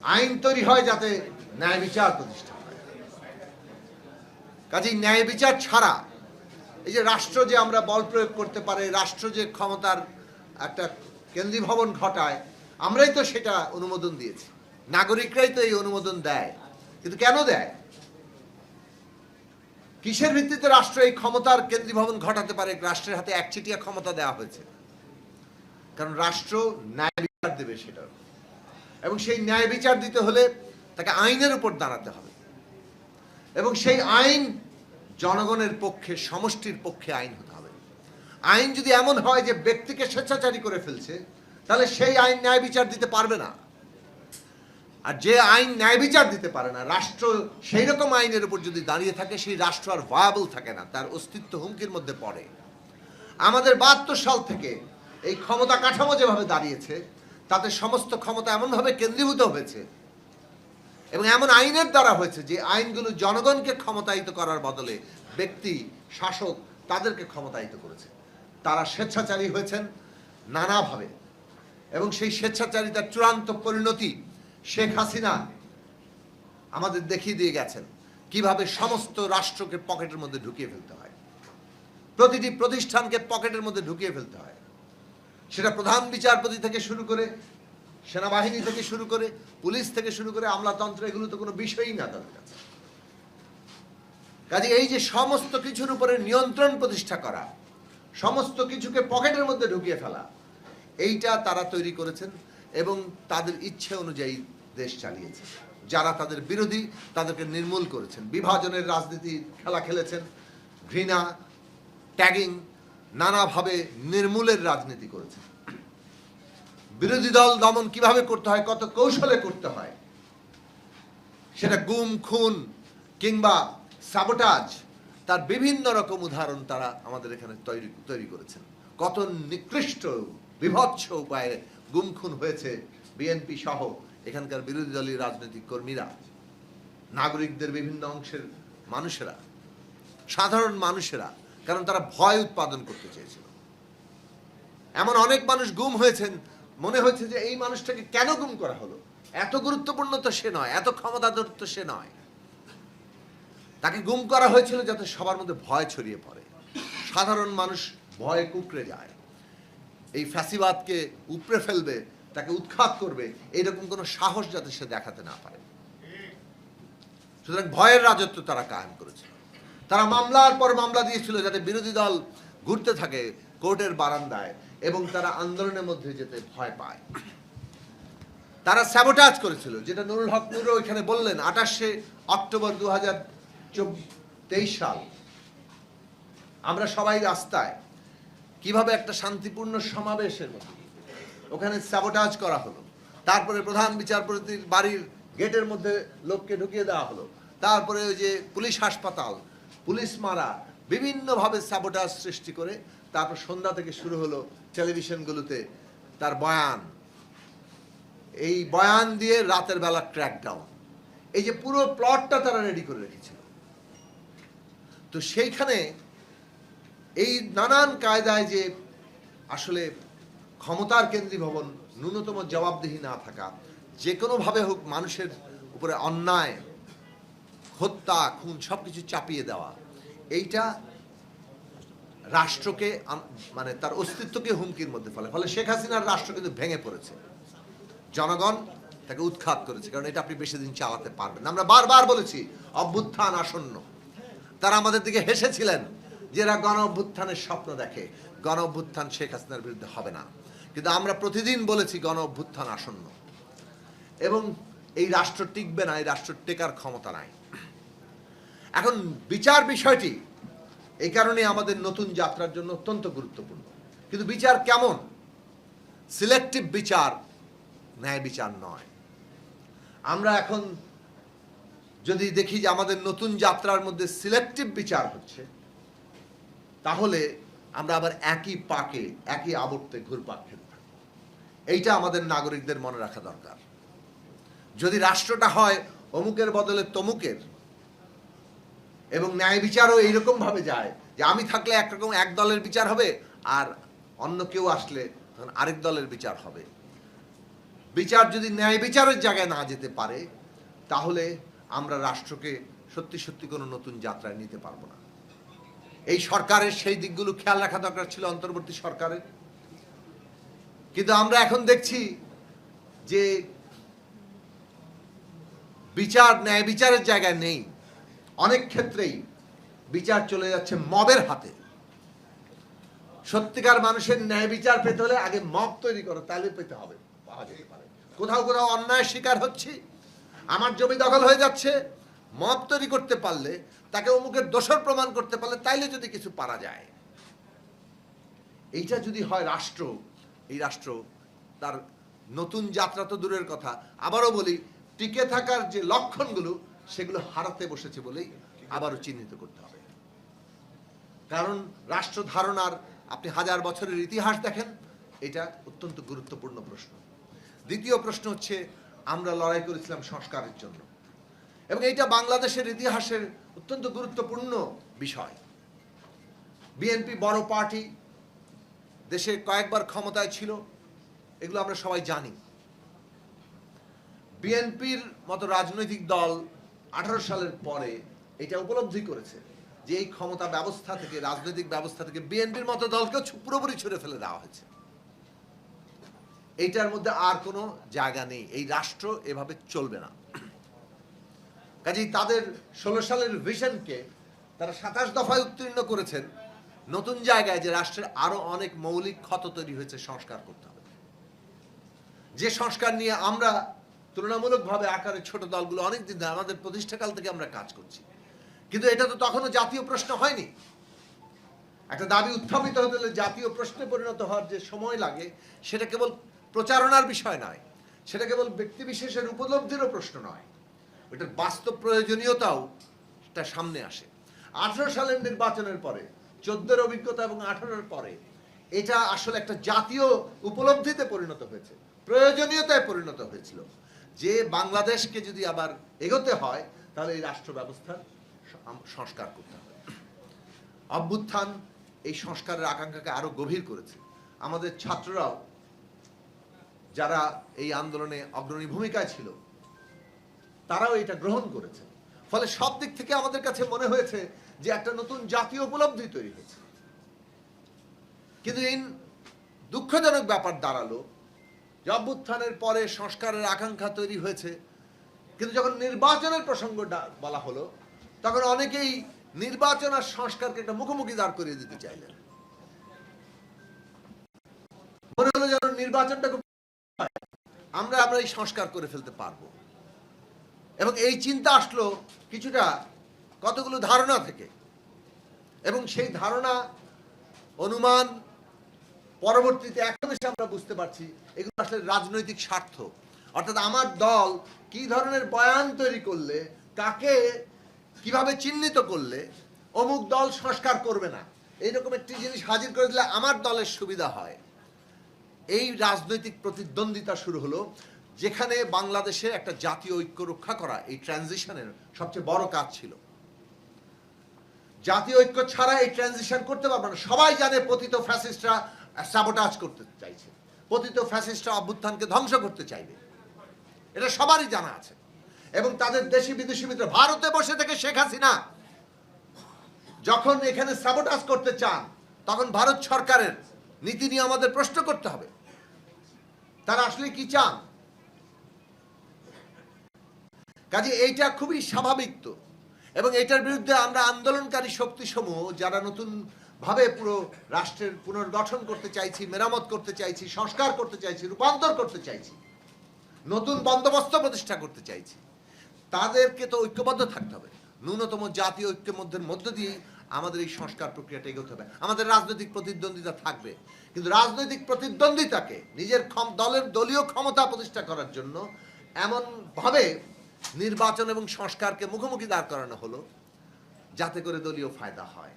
আইন তৈরি হয় যাতে ন্যায় বিচার প্রতিষ্ঠা হয়। কাজেই ন্যায় বিচার ছাড়া এই যে রাষ্ট্র যে আমরা বল প্রয়োগ করতে পারে, রাষ্ট্র যে ক্ষমতার একটা কেন্দ্রীভবন ঘটায়, আমরাই তো সেটা অনুমোদন দিয়েছি, নাগরিকরাই তো এই অনুমোদন দেয়। কিন্তু কেন দেয়? কিসের ভিত্তিতে রাষ্ট্র এই ক্ষমতার কেন্দ্রীভবন ঘটাতে পারে? রাষ্ট্রের হাতে একচেটিয়া ক্ষমতা দেওয়া হয়েছে, কারণ রাষ্ট্র ন্যায় বিচার দেবে সেটা, এবং সেই ন্যায় বিচার দিতে হলে তাকে আইনের উপর দাঁড়াতে হবে, এবং সেই আইন জনগণের পক্ষে, সমষ্টির পক্ষে আইন হতে হবে। আইন যদি এমন হয় যে ব্যক্তিকে স্বেচ্ছাচারী করে ফেলছে, তাহলে সেই আইন ন্যায় বিচার দিতে পারবে না। আর যে আইন ন্যায় বিচার দিতে পারে না, রাষ্ট্র সেই রকম আইনের উপর যদি দাঁড়িয়ে থাকে, সেই রাষ্ট্র আর ভায়াবল থাকে না, তার অস্তিত্ব হুমকির মধ্যে পড়ে। আমাদের ৭২ সাল থেকে এই ক্ষমতা কাঠামো যেভাবে দাঁড়িয়েছে, তাতে সমস্ত ক্ষমতা এমনভাবে কেন্দ্রীভূত হয়েছে এবং এমন আইনের দ্বারা হয়েছে যে আইনগুলো জনগণকে ক্ষমতায়িত করার বদলে ব্যক্তি, শাসক তাদেরকে ক্ষমতায়িত করেছে। তারা স্বেচ্ছাচারী হয়েছেন নানাভাবে, এবং সেই স্বেচ্ছাচারিতার চূড়ান্ত পরিণতি শেখ হাসিনা আমাদের দেখিয়ে দিয়ে গেছেন কিভাবে সমস্ত রাষ্ট্রকে পকেটের মধ্যে ঢুকিয়ে ফেলতে হয়, প্রতিটি প্রতিষ্ঠানকে পকেটের মধ্যে ঢুকিয়ে ফেলতে হয়। সেটা প্রধান বিচারপতি থেকে শুরু করে, সেনাবাহিনী থেকে শুরু করে, পুলিশ থেকে শুরু করে, আমলাতন্ত্র, এগুলো তো কোনো বিষয়ই না তাদের কাছে। কাজে এই যে সমস্ত কিছুর উপরে নিয়ন্ত্রণ প্রতিষ্ঠা করা, সমস্ত কিছুকে পকেটের মধ্যে ঢুকিয়ে ফেলা, এইটা তারা তৈরি করেছেন এবং তাদের ইচ্ছে অনুযায়ী দেশ চালিয়েছে। যারা তাদের বিরোধী তাদেরকে নির্মূল করেছেন, বিভাজনের রাজনীতি খেলা খেলেছেন, ঘৃণা, ট্যাগিং, নানাভাবে নির্মূলের রাজনীতি করেছেন। বিরোধী দল দমন কিভাবে করতে হয়, কত কৌশলে করতে হয়, সেটা গুম, খুন কিংবা সাবোটাজ, তার বিভিন্ন রকম উদাহরণ তারা আমাদের এখানে তৈরি করেছেন। কত নিকৃষ্ট বিভৎস উপায়ে গুম খুন হয়েছে বিএনপি সহ এখানকার বিরোধী দলীয় রাজনৈতিক কর্মীরা, নাগরিকদের বিভিন্ন অংশের মানুষেরা, সাধারণ মানুষেরা, কারণ তারা ভয় উৎপাদন করতে চেয়েছিল। এমন অনেক মানুষ গুম হয়েছেন, মনে হয়েছে যে এই মানুষটাকে কেন গুম করা হলো, এত গুরুত্বপূর্ণ তো সে নয়, এত ক্ষমতাধর তো সে নয়। তাকে গুম করা হয়েছিল যাতে সবার মধ্যে ভয় ছড়িয়ে পড়ে, সাধারণ মানুষ ভয়ে কুঁকড়ে যায়, এই ফ্যাসিবাদকে উপড়ে ফেলবে, তাকে উৎখাত করবে, এইরকম কোনো সাহস যাতে সে দেখাতে না পারে। সুতরাং ভয়ের রাজত্ব তারা কায়েম করেছিল। তারা মামলার পর মামলা দিয়েছিল যাতে বিরোধী দল ঘুরতে থাকে কোর্টের বারান্দায় এবং তারা আন্দোলনের মধ্যে যেতে ভয় পায়। তারা স্যাবোটাজ করেছিল, যেটা নুরুল হক নুরও এখানে বললেন। ২৮শে অক্টোবর ২০২৩ সাল আমরা সবাই রাস্তায়, কিভাবে একটা শান্তিপূর্ণ সমাবেশের মতো ওখানে স্যাবোটাজ করা হলো। তারপরে প্রধান বিচারপতির বাড়ির গেটের মধ্যে লোককে ঢুকিয়ে দেওয়া হলো। তারপরে ওই যে পুলিশ হাসপাতাল, পুলিশ মারা, বিভিন্নভাবে স্যাবোটাজ সৃষ্টি করে তারপর সন্ধ্যা থেকে শুরু হলো টেলিভিশনগুলোতে তার বয়ান। এই বয়ান দিয়ে রাতের বেলা ক্র্যাকডাউন, এই যে পুরো প্লটটা তারা রেডি করে রেখেছিল। তো সেইখানে এই নানান কায়দায় যে আসলে ক্ষমতার কেন্দ্রীভবন, ন্যূনতম জবাবদিহি না থাকা, যে কোনোভাবে হোক মানুষের উপরে অন্যায়, হত্যা, খুন সবকিছু চাপিয়ে দেওয়া, এইটা রাষ্ট্রকে মানে তার অস্তিত্বকে হুমকির মধ্যে ফেলে। ফলে শেখ হাসিনার রাষ্ট্র কিন্তু ভেঙে পড়েছে, জনগণ তাকে উৎখাত করেছে, কারণ এটা আপনি বেশি দিন চালাতে পারবেন না। আমরা বারবার বলেছি অভ্যুত্থান আসন্ন, তারা আমাদের দিকে হেসেছিলেন যে এরা গণ অভ্যুত্থানের স্বপ্ন দেখে, গণ অভ্যুত্থান শেখ হাসিনার বিরুদ্ধে হবে না। কিন্তু আমরা প্রতিদিন বলেছি গণ অভ্যুত্থান আসন্ন এবং এই রাষ্ট্র টিকবে না, এই রাষ্ট্র টেকার ক্ষমতা নাই। এখন বিচার বিষয়টি এই কারণে আমাদের নতুন যাত্রার জন্য অত্যন্ত গুরুত্বপূর্ণ। কিন্তু বিচার কেমন? সিলেক্টিভ বিচার, ন্যায় বিচার নয়। আমরা এখন যদি দেখি যে আমাদের নতুন যাত্রার মধ্যে সিলেক্টিভ বিচার হচ্ছে, তাহলে আমরা আবার একই পাকে, একই আবর্তে ঘুরপাক খেতে থাকবো। এইটা আমাদের নাগরিকদের মনে রাখা দরকার। যদি রাষ্ট্রটা হয় অমুকের বদলে তমুকের, এবং ন্যায় বিচারও এইরকম ভাবে যায় যে আমি থাকলে একরকম এক দলের বিচার হবে, আর অন্য কেউ আসলে তখন আরেক দলের বিচার হবে, বিচার যদি ন্যায় বিচারের জায়গায় না যেতে পারে, তাহলে আমরা রাষ্ট্রকে সত্যি সত্যি কোনো নতুন যাত্রায় নিতে পারবো না। এই সরকারের সেই দিকগুলো খেয়াল রাখা দরকার ছিল অন্তর্বর্তী সরকারের। কিন্তু আমরা এখন দেখছি যে বিচার ন্যায় বিচারের জায়গায় নেই। অনেক ক্ষেত্রেই বিচার চলে যাচ্ছে মবের হাতে। সত্যিকার মানুষের ন্যায় বিচার পেতে হলে আগে মব তৈরি করো, তাহলে পেতে হবে, পাওয়া যেতে পারে। কোথাও কোথাও অন্যায়ের শিকার হচ্ছি, আমার জমি দখল হয়ে যাচ্ছে, মব তৈরি করতে পারলে, তাকে অমুকের দোষর প্রমাণ করতে পারলে, তাইলে যদি কিছু পারা যায়। এইটা যদি হয় রাষ্ট্র, এই রাষ্ট্র তার নতুন যাত্রা তো দূরের কথা, আবারও বলি টিকে থাকার যে লক্ষণগুলো সেগুলো হারাতে বসেছে বলেই আবারও চিহ্নিত করতে হবে। কারণ রাষ্ট্র ধারণার আপনি 1000 বছরের ইতিহাস দেখেন, এটা অত্যন্ত গুরুত্বপূর্ণ প্রশ্ন। দ্বিতীয় প্রশ্ন হচ্ছে, আমরা লড়াই করেছিলাম সংস্কারের জন্য, এবং এইটা বাংলাদেশের ইতিহাসের অত্যন্ত গুরুত্বপূর্ণ বিষয়। বিএনপি বড় পার্টি, দেশে কয়েকবার ক্ষমতায় ছিল, এগুলো আমরা সবাই জানি। বিএনপির মতো রাজনৈতিক দল 18 সালের পরে এটা উপলব্ধি করেছে যে এই ক্ষমতা ব্যবস্থা থেকে, রাজনৈতিক ব্যবস্থা থেকে বিএনপির মতো দলকেও পুরোপুরি ছুড়ে ফেলে দেওয়া হয়েছে। এইটার মধ্যে আর কোনো জায়গা নেই, এই রাষ্ট্র এভাবে চলবে না। কাজেই তাদের 16 সালের ভিশনকে তারা 27 দফায় উত্তীর্ণ করেছেন নতুন জায়গায়, যে রাষ্ট্রের আরো অনেক মৌলিক ক্ষত তৈরি হয়েছে, সংস্কার করতে হবে। যে সংস্কার নিয়ে আমরা তুলনামূলকভাবে আকারে ছোট দলগুলো অনেকদিন ধরে, আমাদের প্রতিষ্ঠাকাল থেকে আমরা কাজ করছি, কিন্তু এটা তো তখনও জাতীয় প্রশ্ন হয়নি। একটা দাবি উত্থাপিত হতে হলে জাতীয় প্রশ্নে পরিণত হওয়ার যে সময় লাগে, সেটা কেবল প্রচারণার বিষয় নয়, সেটা কেবল ব্যক্তিবিশেষের উপলব্ধিরও প্রশ্ন নয়, ওটার বাস্তব প্রয়োজনীয়তাও এটা সামনে আসে। 18 সালের নির্বাচনের পরে, 14-র অভিজ্ঞতা এবং 18-র পরে এটা আসলে একটা জাতীয় উপলব্ধিতে পরিণত হয়েছে, প্রয়োজনীয়তায় পরিণত হয়েছিল যে বাংলাদেশকে যদি আবার এগোতে হয়, তাহলে এই রাষ্ট্র ব্যবস্থার সংস্কার করতে হবে। অভ্যুত্থান এই সংস্কারের আকাঙ্ক্ষাকে আরো গভীর করেছে। আমাদের ছাত্ররাও, যারা এই আন্দোলনে অগ্রণী ভূমিকায় ছিল, তারাও এটা গ্রহণ করেছে। ফলে সব দিক থেকে আমাদের কাছে মনে হয়েছে যে একটা নতুন জাতীয় উপলব্ধি তৈরি হয়েছে। কিন্তু এই দুঃখজনক ব্যাপার দাঁড়ালো যে অভ্যুত্থানের পরে সংস্কারের আকাঙ্ক্ষা তৈরি হয়েছে, কিন্তু যখন নির্বাচনের প্রসঙ্গ বলা হলো, তখন অনেকেই নির্বাচন আর সংস্কারকে একটা মুখোমুখি দাঁড় করিয়ে দিতে চাইলেন। মনে হলো যেন নির্বাচনটা আমরা এই সংস্কার করে ফেলতে পারবো, এবং এই চিন্তা আসলো কিছুটা কতগুলো ধারণা থেকে, এবং সেই ধারণা, অনুমান, পরবর্তীতে এখন এসে আমরা বুঝতে পারছি এগুলো আসলে রাজনৈতিক স্বার্থ। অর্থাৎ আমার দল কি ধরনের বয়ান তৈরি করলে, কাকে কিভাবে চিহ্নিত করলে অমুক দল সংস্কার করবে না, এইরকম একটি জিনিস হাজির করে দিলে আমার দলের সুবিধা হয়। এই রাজনৈতিক প্রতিদ্বন্দ্বিতা শুরু হলো, যেখানে বাংলাদেশে একটা জাতীয় ঐক্য রক্ষা করা এই ট্রানজিশনের সবচেয়ে বড় কাজ ছিল। জাতীয় ঐক্য ছাড়া এই ট্রানজিশন করতে পারবে না। সবাই জানে পতিত ফ্যাসিস্টরা সাবোটাজ করতে চাইছে, পতিত ফ্যাসিস্টরা অভ্যুত্থানকে ধ্বংস করতে চাইবে, এটা সবারই জানা আছে। এবং তাদের দেশি বিদেশি মিত্র, ভারতে বসে থেকে শেখ হাসিনা যখন এখানে সাবোটাজ করতে চান, তখন ভারত সরকারের নীতি নিয়ে আমাদের প্রশ্ন করতে হবে, তারা আসলে কি চান। কাজে এইটা খুবই স্বাভাবিক তো, এবং এটার বিরুদ্ধে আমরা আন্দোলনকারী শক্তিসমূহ, যারা নতুন ভাবে পুরো রাষ্ট্রের পুনর্গঠন করতে চাইছি, মেরামত করতে চাইছি, সংস্কার করতে চাইছি, রূপান্তর করতে চাইছি, নতুন বন্দোবস্ত প্রতিষ্ঠা করতে চাইছি, তাদেরকে তো ঐক্যবদ্ধ থাকতে হবে। ন্যূনতম জাতীয় ঐক্যের মধ্য দিয়ে আমাদের এই সংস্কার প্রক্রিয়াটা এগোতে হবে। আমাদের রাজনৈতিক প্রতিদ্বন্দ্বিতা থাকবে, কিন্তু রাজনৈতিক প্রতিদ্বন্দ্বিতাকে নিজের দলীয় ক্ষমতা প্রতিষ্ঠা করার জন্য এমন ভাবে নির্বাচন এবং সংস্কারকে মুখোমুখি দাঁড় করানো হলো যাতে করে দলীয় ফায়দা হয়।